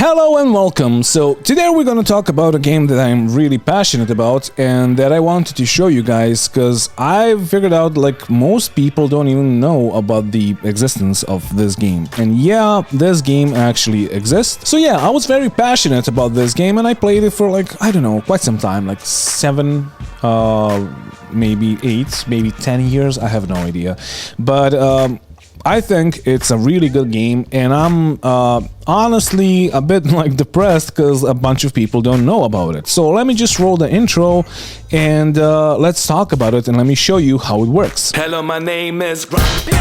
Hello and welcome. So today we're gonna talk about a game that I'm really passionate about and that I wanted to show you guys because I've figured out like most people don't even know about the existence of this game. And yeah, this game actually exists. So yeah, I was very passionate about this game and I played it for like, I don't know, quite some time, like 7, maybe 8, maybe 10 years, I have no idea. But I think it's a really good game, and I'm honestly a bit like depressed because a bunch of people don't know about it. So let me just roll the intro and let's talk about it and let me show you how it works. Hello, my name is Grumpy.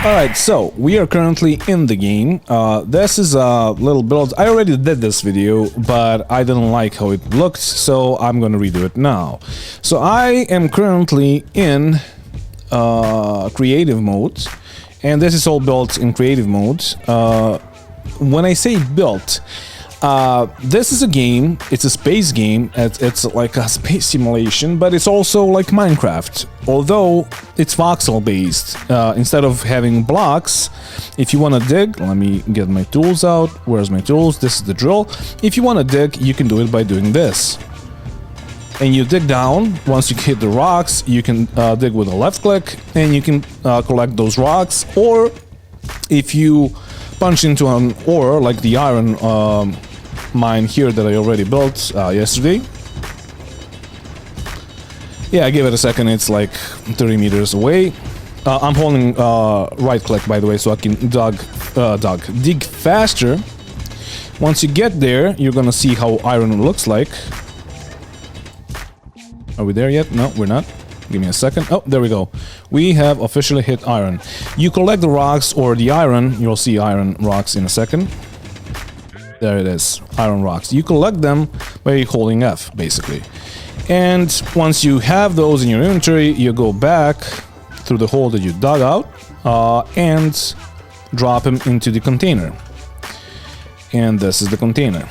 Alright, so we are currently in the game. This is a little build. I already did this video, but I didn't like how it looked, so I'm gonna redo it now. So I am currently in creative mode, and this is all built in creative mode. When I say built, this is a game, it's a space game, it's like a space simulation, but it's also like Minecraft, although it's voxel based. Instead of having blocks, if you want to dig, let me get my tools out, where's my tools, this is the drill. If you want to dig, you can do it by doing this. And you dig down, once you hit the rocks, you can dig with a left click, and you can collect those rocks, or if you punch into an ore, like the iron mine here that I already built yesterday. Yeah, I give it a second, it's like 30 meters away. I'm holding right click, by the way, so I can dig faster. Once you get there, you're gonna see how iron looks like. Are we there yet? No, we're not. Give me a second. Oh, there we go. We have officially hit iron. You collect the rocks or the iron. You'll see iron rocks in a second. There it is, iron rocks. You collect them by holding F, basically. And once you have those in your inventory, you go back through the hole that you dug out and drop them into the container. And this is the container.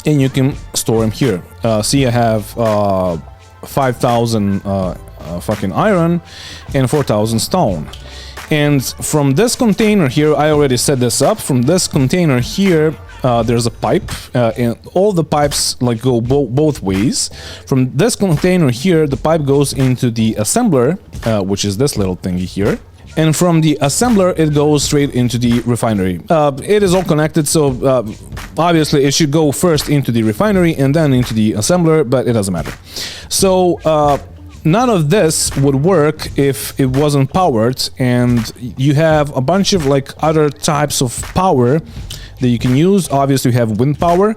And you can store them here. See, I have 5,000 fucking iron and 4,000 stone. And from this container here, I already set this up. From this container here, there's a pipe, and all the pipes like go both ways. From this container here, the pipe goes into the assembler, which is this little thingy here. And from the assembler, it goes straight into the refinery. It is all connected, so obviously it should go first into the refinery and then into the assembler, but it doesn't matter. So none of this would work if it wasn't powered, and you have a bunch of like other types of power that you can use. Obviously, you have wind power,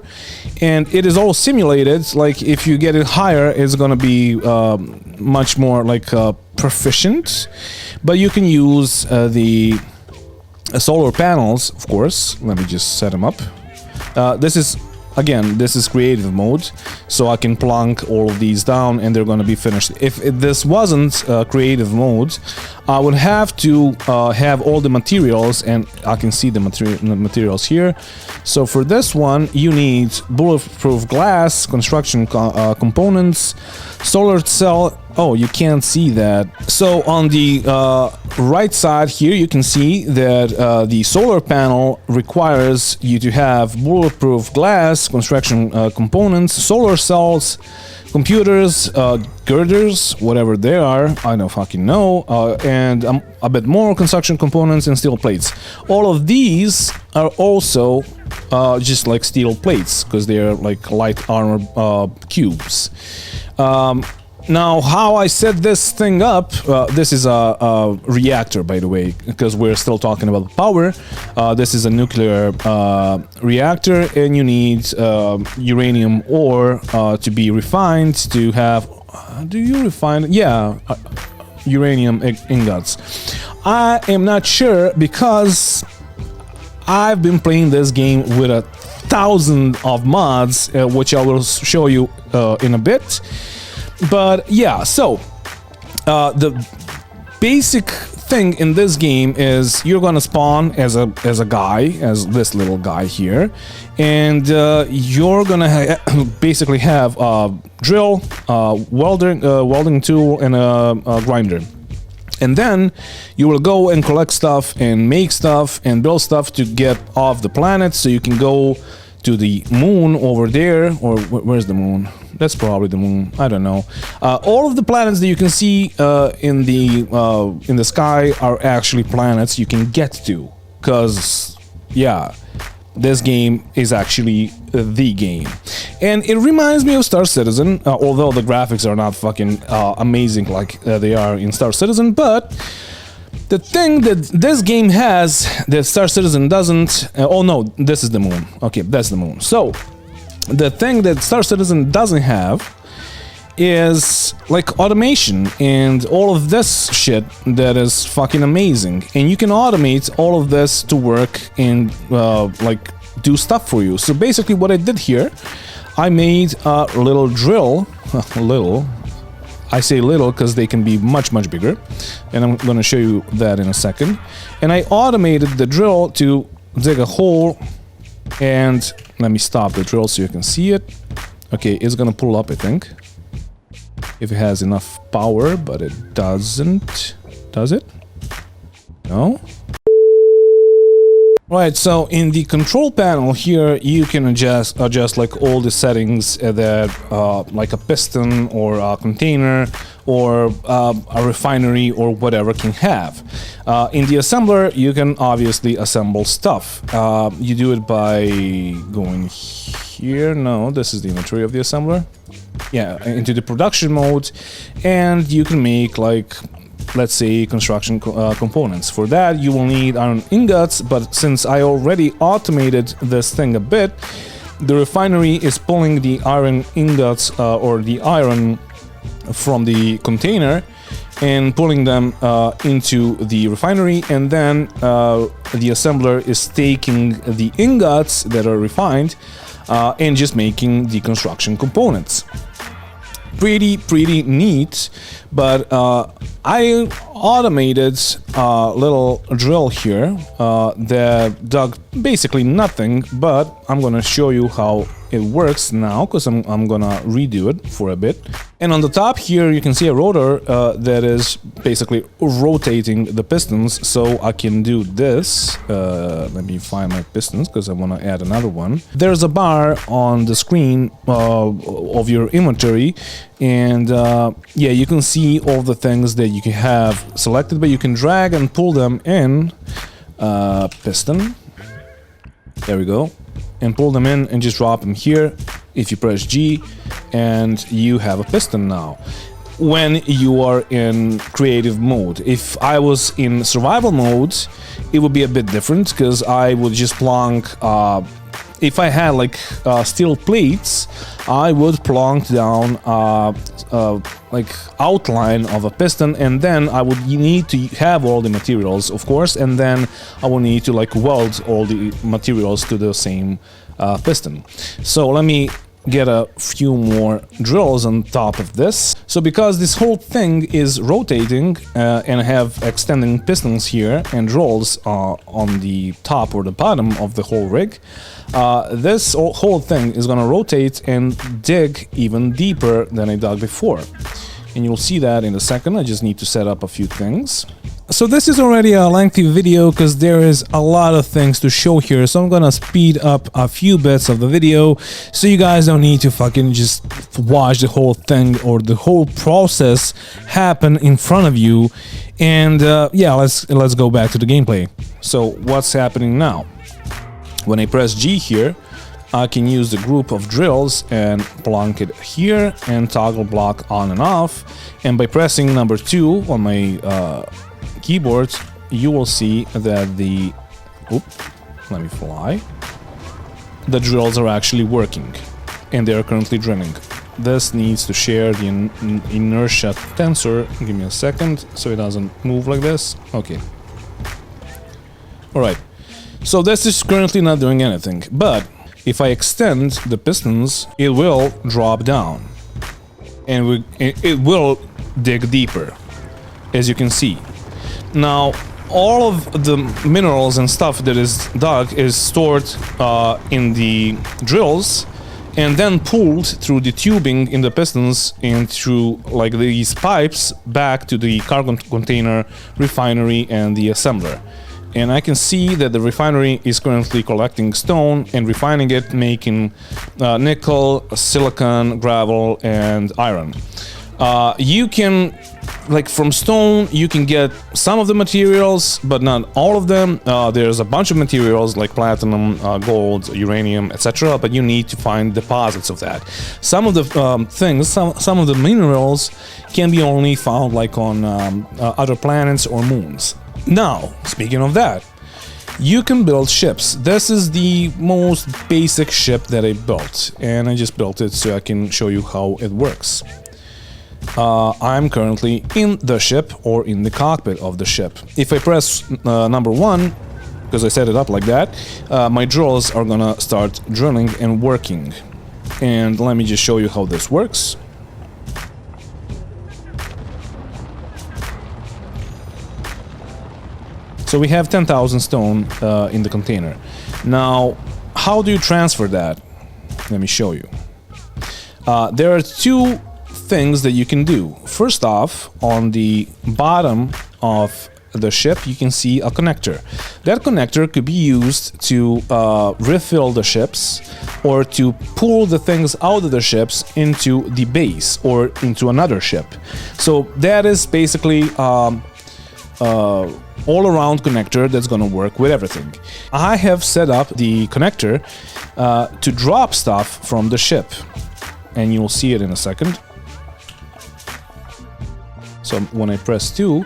and it is all simulated. Like if you get it higher, it's gonna be much more like proficient. But you can use the solar panels, of course. Let me just set them up. This is creative mode, so I can plunk all of these down and they're gonna be finished. If this wasn't creative mode, I would have to have all the materials, and I can see the materials here. So for this one, you need bulletproof glass, construction components, solar cell. Oh, you can't see that. So on the right side here, you can see that the solar panel requires you to have bulletproof glass, construction components, solar cells, computers, girders, whatever they are, I don't fucking know, and a bit more construction components and steel plates. All of these are also just like steel plates, because they're like light armor cubes. Now, how I set this thing up, this is a reactor, by the way, because we're still talking about power. This is a nuclear reactor, and you need uranium ore to be refined to have... do you refine it? Yeah, uranium ingots. I am not sure, because I've been playing this game with 1,000 of mods, which I will show you in a bit. But yeah, so the basic thing in this game is you're gonna spawn as a guy, as this little guy here, and you're gonna basically have a drill, welding tool, and a grinder. And then you will go and collect stuff and make stuff and build stuff to get off the planet, so you can go to the moon over there, or where's the moon? That's probably the moon. I don't know. All of the planets that you can see in the sky are actually planets you can get to, because yeah, this game is actually the game. And it reminds me of Star Citizen, although the graphics are not fucking amazing like they are in Star Citizen. But the thing that this game has that Star Citizen doesn't... oh no, this is the moon. Okay, that's the moon. So, the thing that Star Citizen doesn't have is like automation and all of this shit that is fucking amazing. And you can automate all of this to work and like do stuff for you. So basically what I did here, I made a little drill, little, I say little because they can be much bigger, and I'm going to show you that in a second. And I automated the drill to dig a hole, and let me stop the drill so you can see it. Okay, it's going to pull up, I think, if it has enough power, but it doesn't. Does it? No? Right, so in the control panel here, you can adjust like all the settings that like a piston or a container or a refinery or whatever can have. In the assembler, you can obviously assemble stuff. You do it by going here. No, this is the inventory of the assembler. Yeah, into the production mode, and you can make like, let's say, construction components. For that you will need iron ingots, but since I already automated this thing a bit, the refinery is pulling the iron ingots or the iron from the container and pulling them into the refinery, and then the assembler is taking the ingots that are refined and just making the construction components. Pretty neat, but I automated a little drill here that dug basically nothing, but I'm gonna show you how it works now, because I'm gonna redo it for a bit. And on the top here you can see a rotor that is basically rotating the pistons, so I can do this. Let me find my pistons because I want to add another one. There's a bar on the screen of your inventory, and yeah, you can see all the things that you can have selected, but you can drag and pull them in. Piston, there we go, and pull them in and just drop them here if you press G, and you have a piston now when you are in creative mode. If I was in survival mode, it would be a bit different, because I would just plonk, if I had like steel plates, I would plonk down like outline of a piston, and then I would need to have all the materials, of course, and then I will need to like weld all the materials to the same piston. So let me get a few more drills on top of this. So because this whole thing is rotating and I have extending pistons here and drills on the top or the bottom of the whole rig, this whole thing is gonna rotate and dig even deeper than I dug before. And you'll see that in a second. I just need to set up a few things. So this is already a lengthy video because there is a lot of things to show here, so I'm gonna speed up a few bits of the video so you guys don't need to fucking just watch the whole thing or the whole process happen in front of you. And yeah, let's go back to the gameplay. So what's happening now? When I press G here, I can use the group of drills and plonk it here and toggle block on and off, and by pressing number 2 on my keyboard, you will see that the let me fly. The drills are actually working, and they are currently drilling. This needs to share the inertia tensor. Give me a second so it doesn't move like this. Okay. Alright. So this is currently not doing anything, but if I extend the pistons, it will drop down, and it will dig deeper, as you can see. Now, all of the minerals and stuff that is dug is stored in the drills and then pulled through the tubing in the pistons and through like these pipes back to the cargo container, refinery, and the assembler. And I can see that the refinery is currently collecting stone and refining it, making nickel, silicon, gravel, and iron. You can, like from stone, you can get some of the materials, but not all of them. There's a bunch of materials like platinum, gold, uranium, etc. But you need to find deposits of that. Some of the things, some of the minerals can be only found like on other planets or moons. Now, speaking of that, you can build ships. This is the most basic ship that I built, and I just built it so I can show you how it works. I'm currently in the ship or in the cockpit of the ship. If I press number 1, because I set it up like that, my drills are gonna start drilling and working. And let me just show you how this works. So we have 10,000 stone in the container. Now, how do you transfer that? Let me show you. There are two things that you can do. First off, on the bottom of the ship, you can see a connector. That connector could be used to refill the ships or to pull the things out of the ships into the base or into another ship. So that is basically all-around connector that's gonna work with everything. I have set up the connector to drop stuff from the ship, and you'll see it in a second. So when I press 2,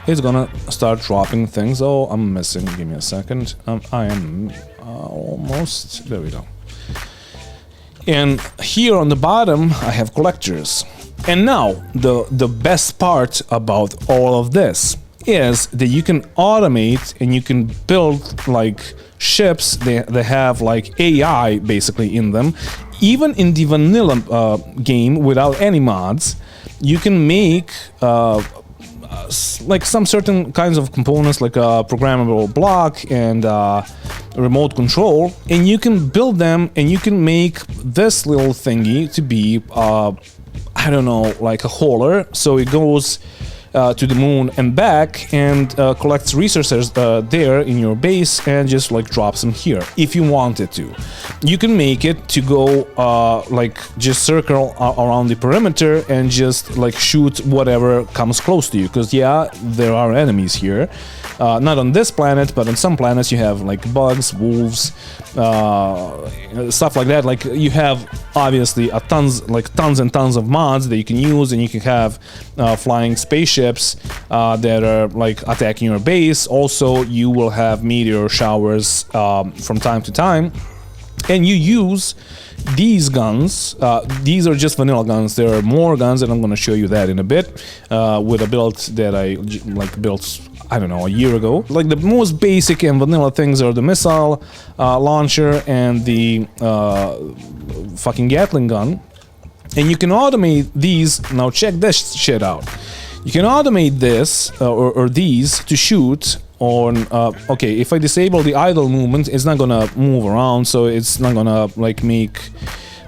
it's gonna start dropping things. Oh, I'm missing. Give me a second. I am almost... There we go. And here on the bottom, I have collectors. And now, the best part about all of this is that you can automate and you can build like ships that have like AI basically in them. Even in the vanilla game without any mods, you can make like some certain kinds of components like a programmable block and remote control, and you can build them and you can make this little thingy to be I don't know, like a hauler, so it goes to the moon and back and collects resources there in your base and just like drops them here if you wanted to. You can make it to go like just circle around the perimeter and just like shoot whatever comes close to you, because yeah, there are enemies here. Not on this planet, but on some planets you have like bugs, wolves, stuff like that. Like you have obviously tons and tons of mods that you can use, and you can have flying spaceships that are like attacking your base. Also, you will have meteor showers from time to time, and you use these guns. These are just vanilla guns. There are more guns, and I'm going to show you that in a bit with a build that I built, I don't know, a year ago. Like the most basic and vanilla things are the missile launcher and the fucking Gatling gun. And you can automate these. Now check this shit out. You can automate this or these to shoot on. Okay, if I disable the idle movement, it's not gonna move around, so it's not gonna like make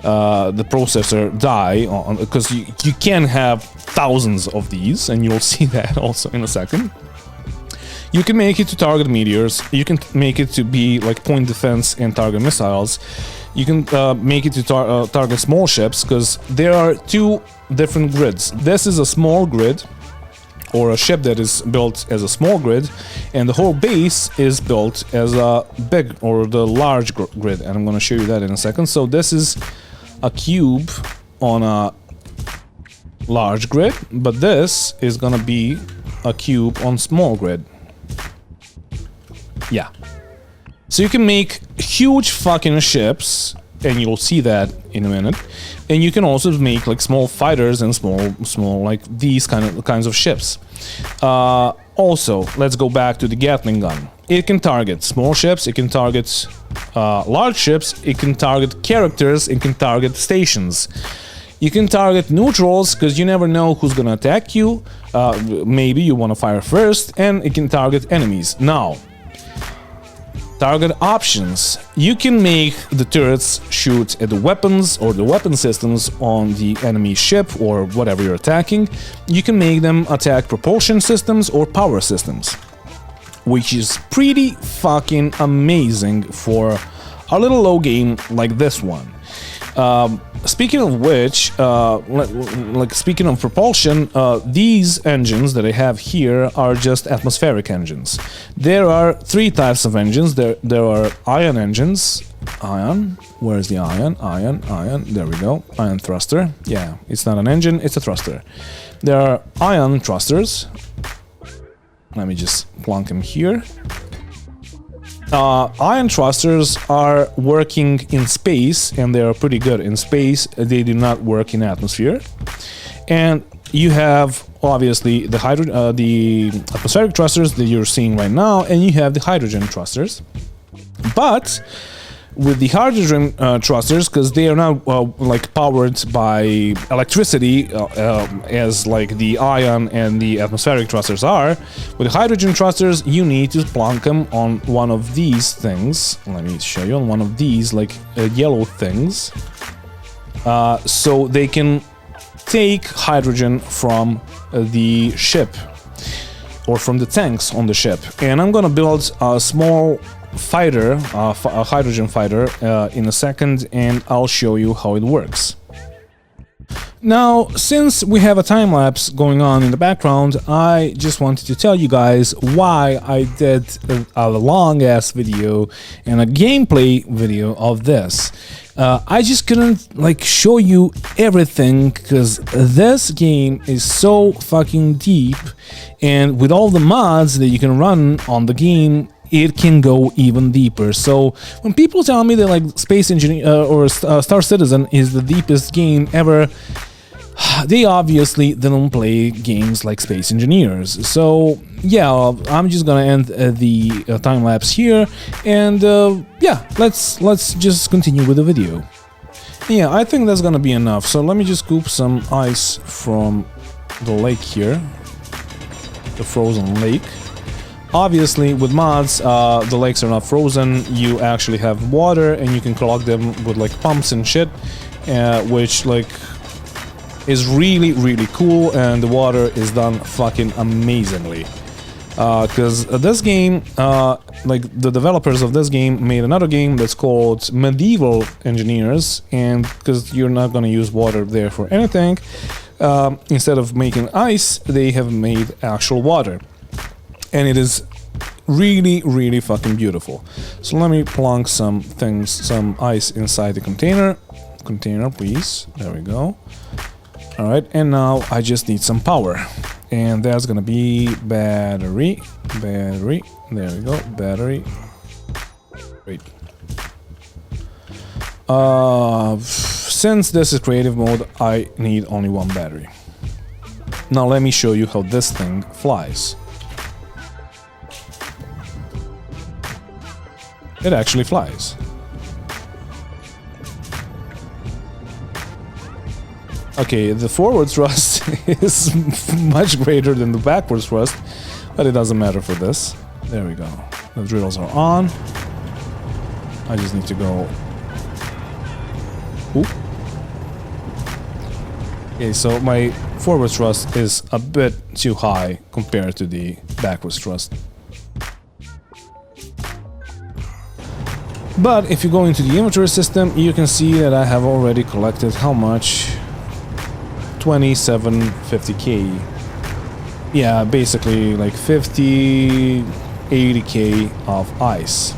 the processor die, because you can have thousands of these, and you'll see that also in a second. You can make it to target meteors. You can make it to be like point defense and target missiles. You can make it to target small ships, because there are two different grids. This is a small grid, or a ship that is built as a small grid, and the whole base is built as a big or the large grid, and I'm going to show you that in a second. So this is a cube on a large grid, but this is going to be a cube on small grid. Yeah. So you can make huge fucking ships, and you'll see that in a minute. And you can also make like small fighters and small like these kinds of ships. Also, let's go back to the Gatling gun. It can target small ships, it can target large ships, it can target characters, it can target stations. You can target neutrals because you never know who's gonna attack you. Maybe you want to fire first, and it can target enemies. Now, target options. You can make the turrets shoot at the weapons or the weapon systems on the enemy ship or whatever you're attacking. You can make them attack propulsion systems or power systems, which is pretty fucking amazing for a little low game like this one. Speaking of which, speaking of propulsion, these engines that I have here are just atmospheric engines. There are three types of engines. There are ion engines. Ion? Where's the ion? Ion. There we go. Ion thruster. Yeah, it's not an engine, it's a thruster. There are ion thrusters. Let me just plunk them here. Ion thrusters are working in space, and they are pretty good in space. They do not work in atmosphere. And you have obviously the atmospheric thrusters that you're seeing right now, and you have the hydrogen thrusters. But with the hydrogen thrusters, because they are not like powered by electricity as like the ion and the atmospheric thrusters are, with the hydrogen thrusters you need to plunk them on one of these things. Let me show you on one of these like yellow things, so they can take hydrogen from the ship or from the tanks on the ship. And I'm gonna build a small fighter, a hydrogen fighter, in a second, and I'll show you how it works. Now, since we have a time-lapse going on in the background, I just wanted to tell you guys why I did a long-ass video and a gameplay video of this. I just couldn't like show you everything because this game is so fucking deep, and with all the mods that you can run on the game, it can go even deeper. So when people tell me that like Space Engineer or Star Citizen is the deepest game ever, they obviously don't play games like Space Engineers. So yeah, I'm just gonna end the time lapse here, and yeah, let's just continue with the video. Yeah, I think that's gonna be enough. So let me just scoop some ice from the lake here, the frozen lake. Obviously, with mods, the lakes are not frozen. You actually have water, and you can clog them with like pumps and shit, which like is really cool, and the water is done fucking amazingly. Because this game, like the developers of this game made another game that's called Medieval Engineers, and because you're not gonna use water there for anything, instead of making ice, they have made actual water. And it is really fucking beautiful. So let me plunk some ice inside the container. Container, please. There we go. Alright, and now I just need some power. And that's gonna be battery. There we go. Battery. Wait. Since this is creative mode, I need only one battery. Now let me show you how this thing flies. It actually flies. Okay, the forward thrust is much greater than the backward thrust, but it doesn't matter for this. There we go. The drills are on. I just need to go... Oop. Okay, so my forward thrust is a bit too high compared to the backward thrust. But if you go into the inventory system, you can see that I have already collected how much? 2750k. Yeah, basically like 80k of ice.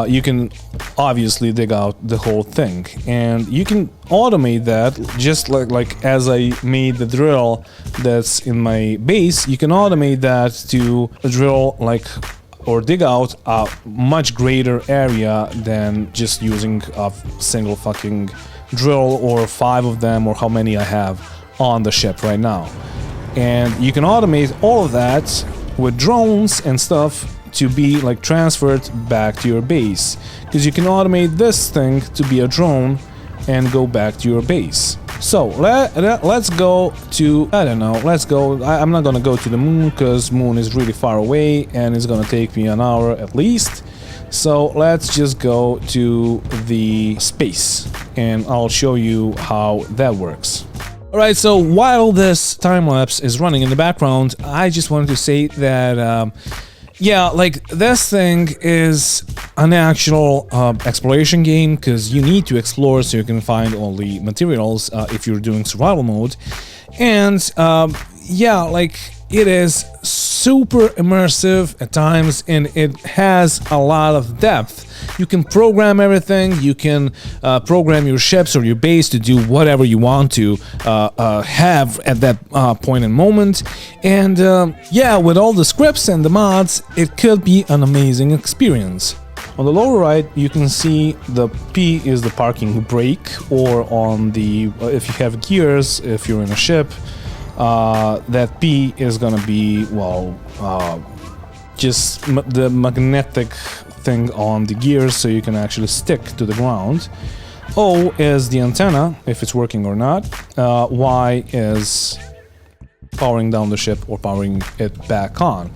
You can obviously dig out the whole thing, and you can automate that just like as I made the drill that's in my base. You can automate that to drill like or dig out a much greater area than just using a single fucking drill or 5 of them, or how many I have on the ship right now. And you can automate all of that with drones and stuff to be like transferred back to your base, because you can automate this thing to be a drone and go back to your base. So let's go to, I don't know, let's go, I'm not gonna go to the moon because moon is really far away and it's gonna take me an hour at least. So let's just go to the space and I'll show you how that works. Alright, so while this time-lapse is running in the background, I just wanted to say that, yeah, like, this thing is an actual exploration game, because you need to explore so you can find all the materials if you're doing survival mode. And, yeah, like, it is super immersive at times, and it has a lot of depth. You can program everything, you can program your ships or your base to do whatever you want to have at that point and moment. And yeah, with all the scripts and the mods, it could be an amazing experience. On the lower right, you can see the P is the parking brake, or on the, if you have gears, if you're in a ship, that P is gonna be, well, just the magnetic thing on the gears so you can actually stick to the ground. O is the antenna, if it's working or not. Y is powering down the ship or powering it back on.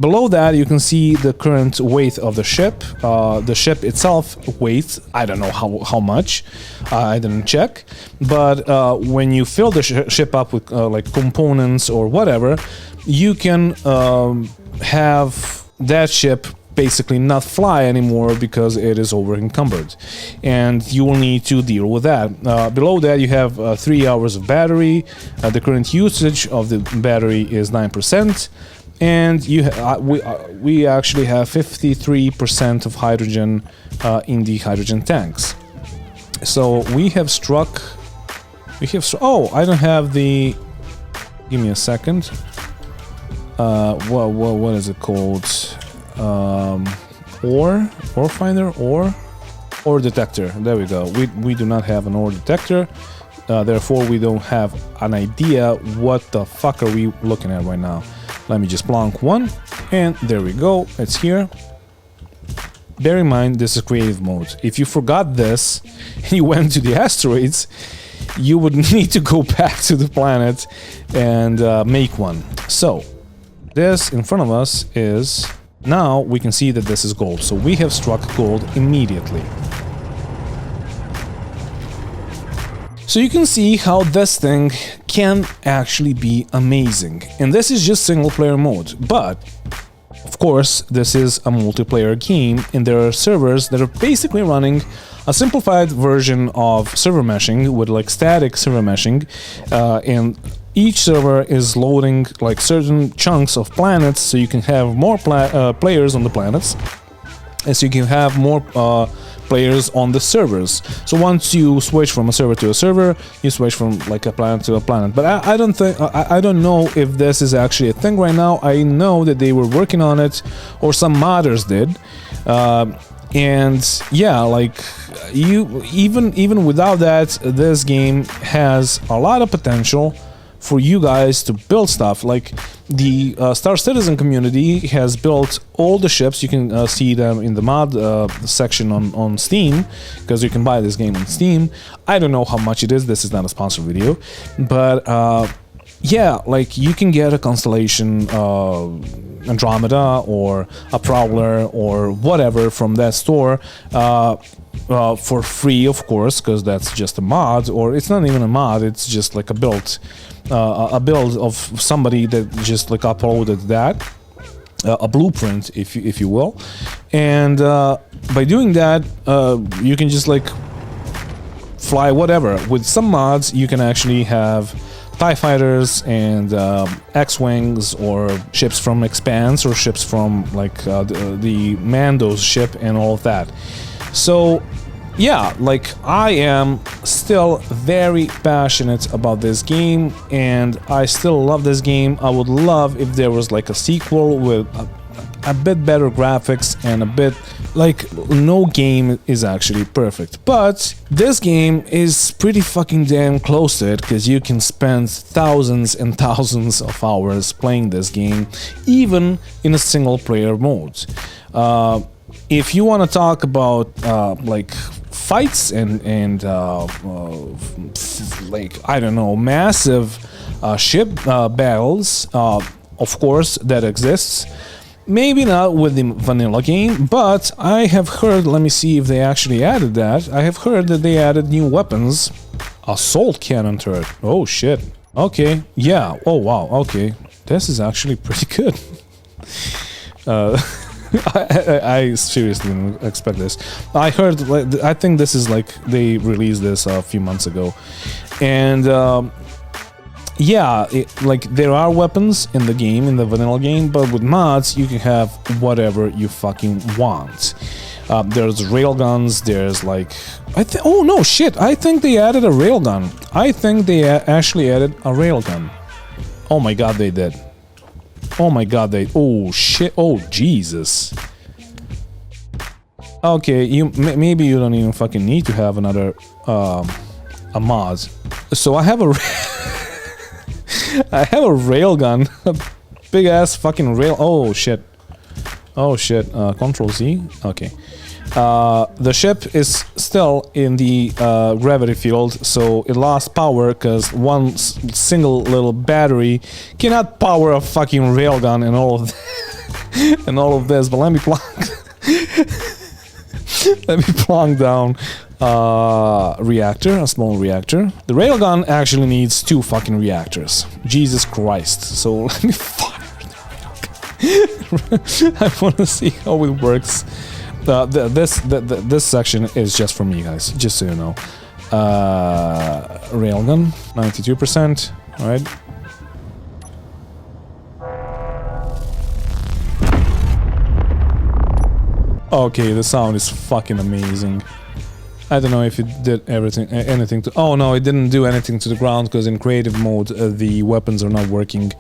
Below that, you can see the current weight of the ship. The ship itself weighs, I don't know how much, I didn't check. But when you fill the ship up with like components or whatever, you can have that ship basically not fly anymore because it is over encumbered, and you will need to deal with that. Below that, you have 3 hours of battery. The current usage of the battery is 9%. And we actually have 53% of hydrogen in the hydrogen tanks. So we have struck. Oh, I don't have the. Give me a second. What is it called? Ore finder, ore detector. There we go. We do not have an ore detector. Therefore, we don't have an idea what the fuck are we looking at right now. Let me just blank one, and there we go, it's here. Bear in mind, this is creative mode. If you forgot this and you went to the asteroids, you would need to go back to the planet and make one. So, this in front of us is, now we can see that this is gold. So we have struck gold immediately. So you can see how this thing can actually be amazing. And this is just single player mode, but of course this is a multiplayer game, and there are servers that are basically running a simplified version of server meshing with like static server meshing, and each server is loading like certain chunks of planets so you can have more players on the planets, and so you can have more players on the servers. So once you switch from a server to a server, you switch from like a planet to a planet. But I don't know if this is actually a thing right now. I know that they were working on it, or some modders did. And yeah, like even without that, this game has a lot of potential for you guys to build stuff. Like the Star Citizen community has built all the ships. You can see them in the mod section on Steam, because you can buy this game on Steam. I don't know how much it is. This is not a sponsored video, but yeah, like you can get a Constellation Andromeda or a Prowler or whatever from that store for free, of course, because that's just a mod, or it's not even a mod, it's just like a build of somebody that just like uploaded that, a blueprint, if you will. And by doing that, you can just like fly whatever. With some mods, you can actually have TIE fighters and X-Wings, or ships from Expanse, or ships from like the Mando's ship and all of that. So yeah, like I am still very passionate about this game, and I still love this game. I would love if there was like a sequel with a bit better graphics, and a bit like, no game is actually perfect, but this game is pretty fucking damn close to it, because you can spend thousands and thousands of hours playing this game, even in a single player mode. If you want to talk about like fights and like I don't know, massive ship battles. Of course, that exists. Maybe not with the vanilla game, but I have heard. Let me see if they actually added that. I have heard that they added new weapons. Assault cannon turret. Oh shit. Okay. Yeah. Oh wow. Okay. This is actually pretty good. I seriously didn't expect this. I heard, I think this is like, they released this a few months ago. And yeah, like there are weapons in the game, in the vanilla game, but with mods you can have whatever you fucking want. There's railguns, there's like, oh no, shit, I think they added a railgun. I think they actually added a railgun. Oh my god, they did. Oh my god, oh shit, oh Jesus. Okay, maybe you don't even fucking need to have another, a mod. So I have a, I have a railgun, a big ass fucking rail, oh shit. Oh shit, Control Z, okay. The ship is still in the gravity field, so it lost power because one single little battery cannot power a fucking railgun and all of and all of this. But let me plonk, let me plonk down reactor, a small reactor. The railgun actually needs 2 fucking reactors. Jesus Christ! So let me fire the railgun. I want to see how it works. This section is just for me, guys, just so you know. Railgun, 92%, alright. Okay, the sound is fucking amazing. I don't know if it did anything to... Oh no, it didn't do anything to the ground, because in creative mode the weapons are not working.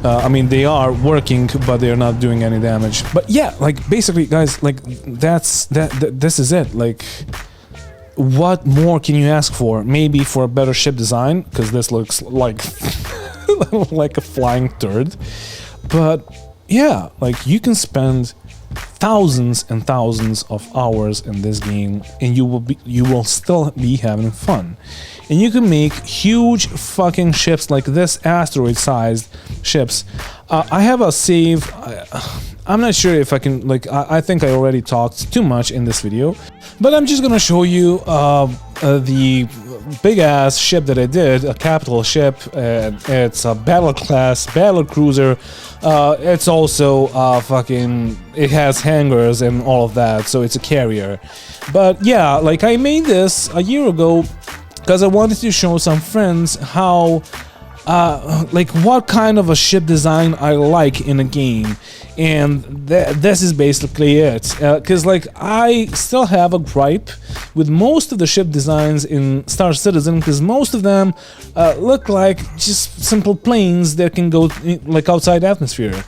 I mean, they are working, but they are not doing any damage. But yeah, like, basically, guys, like, this is it. Like, what more can you ask for? Maybe for a better ship design, because this looks like like a flying turd. But yeah, like, you can spend thousands and thousands of hours in this game and you will still be having fun. And you can make huge fucking ships like this, asteroid-sized ships. I have a save. I'm not sure if I can, like, I think I already talked too much in this video, but I'm just gonna show you the big-ass ship that I did, a capital ship. It's a battle class, battle cruiser. It's also fucking, it has hangars and all of that, so it's a carrier. But yeah, like, I made this a year ago because I wanted to show some friends how like, what kind of a ship design I like in a game. And this is basically it, because like, I still have a gripe with most of the ship designs in Star Citizen, because most of them look like just simple planes that can go like outside atmosphere.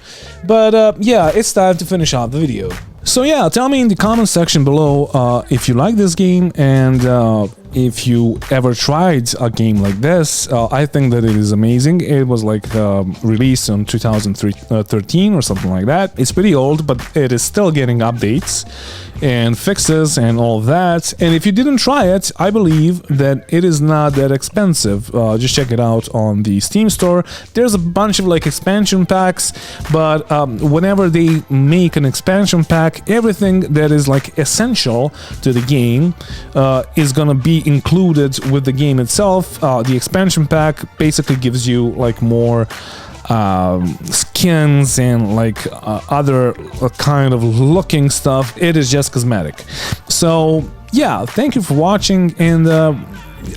But yeah, it's time to finish off the video. So yeah, tell me in the comment section below if you like this game, and if you ever tried a game like this. I think that it is amazing. It was like released in 2013 or something like that. It's pretty old, but it is still getting updates and fixes and all of that. And if you didn't try it, I believe that it is not that expensive. Just check it out on the Steam store. There's a bunch of like expansion packs, but whenever they make an expansion pack, everything that is like essential to the game is gonna be included with the game itself. The expansion pack basically gives you like more skins and like other kind of looking stuff. It is just cosmetic. So yeah, thank you for watching, and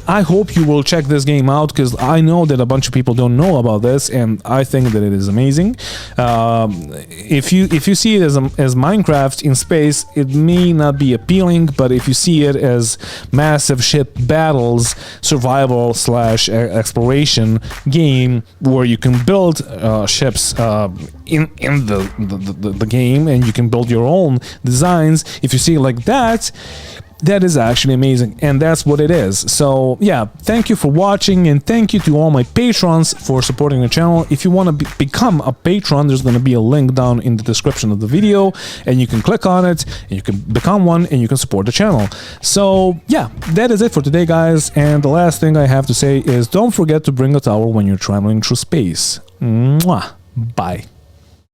I hope you will check this game out, because I know that a bunch of people don't know about this, and I think that it is amazing. If you see it as Minecraft in space, it may not be appealing, but if you see it as massive ship battles, survival / exploration game where you can build ships in the game, and you can build your own designs, if you see it like that, that is actually amazing, and that's what it is. So yeah, thank you for watching, and thank you to all my patrons for supporting the channel. If you want to become a patron, there's going to be a link down in the description of the video, and you can click on it and you can become one and you can support the channel. So yeah, that is it for today, guys, and the last thing I have to say is don't forget to bring a towel when you're traveling through space. Mwah. Bye.